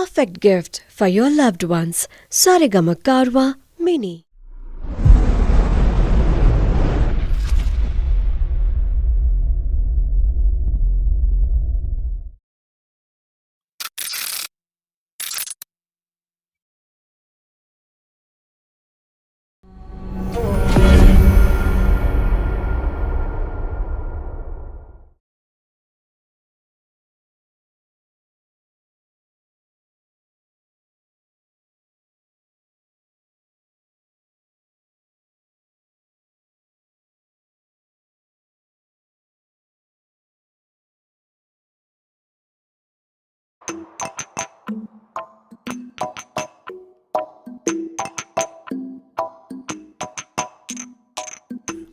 perfect gift for your loved ones. Saregama Karwa Mini.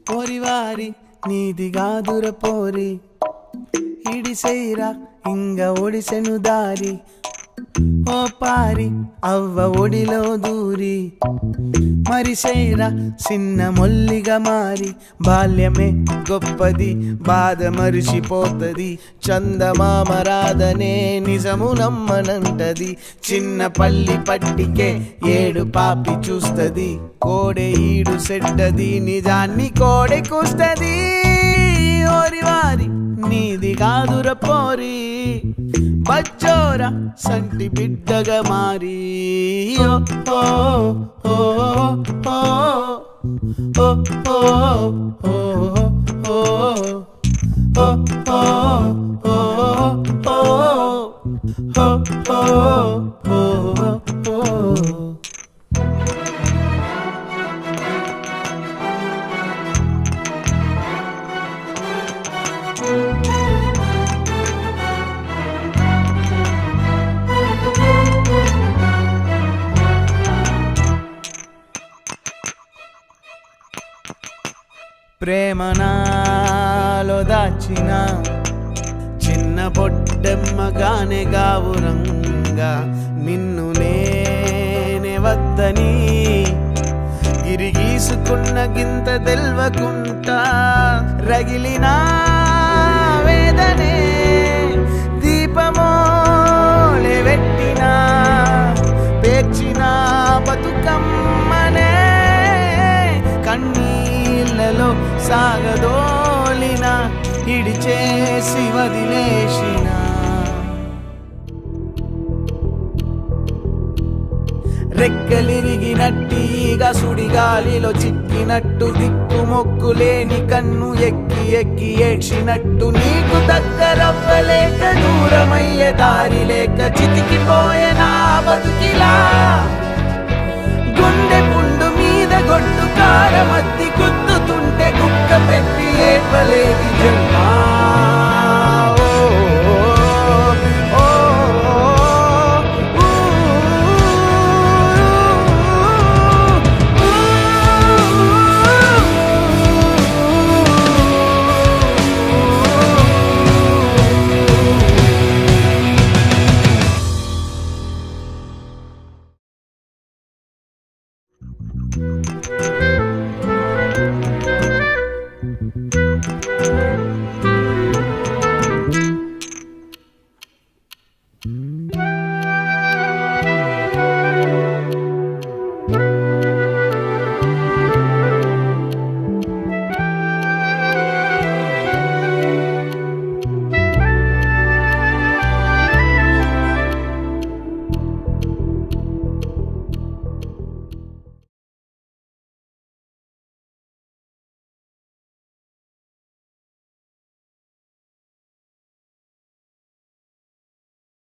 పోరివారి నీదిగాదుర పోరి ఇడిసైరా ఇంగ ఒడిసెను దారి ఓ పారి అవ్వ ఒడిలో దూరి మరిసైరా చిన్న మొల్లిగా మారి బాల్యమే గొప్పది బాధ మరిచిపోతది చందమామ రాధనే నిజము నమ్మనంటది చిన్న పల్లి పట్టికే ఏడు పాపి చూస్తది కోడె ఈడు సెడ్డది నిజాన్ని కోడె కూస్తది ఓరివారి నీది కాదుర పోరి బచ్చోరా సంటి బిడ్డగా మారి ఓ ఓ ఓ ఓ ఓ ఓ ఓ ప్రేమ నాలో దాచిన చిన్న బొడ్డెమ్మగానే గావురంగా నిన్ను నేనే వద్దని గిరిగీసుకున్న గింత తెల్వకుంటా రగిలిన వేదనే దీపమోలే పెట్టిన పేర్చిన బతుకమ్మనే కన్నీళ్ళలో సాగదోలిన ఇడిచేసి వదిలేసిన రెక్కలిరిగినట్టిగా సుడిగాలిలో చిక్కినట్టు దిక్కు మొక్కులేని కన్ను ఎక్కి ఎక్కి ఏడ్చినట్టు నీకు దగ్గరవ్వలేక దూరమయ్యే దారి లేక చితికిపోయే నా బతుకిలా గుండె పుండు మీద గొడ్డు కారమద్ది గుద్దుతుంటే కుక్క పెట్టి ఏడ్వలేది జన్మా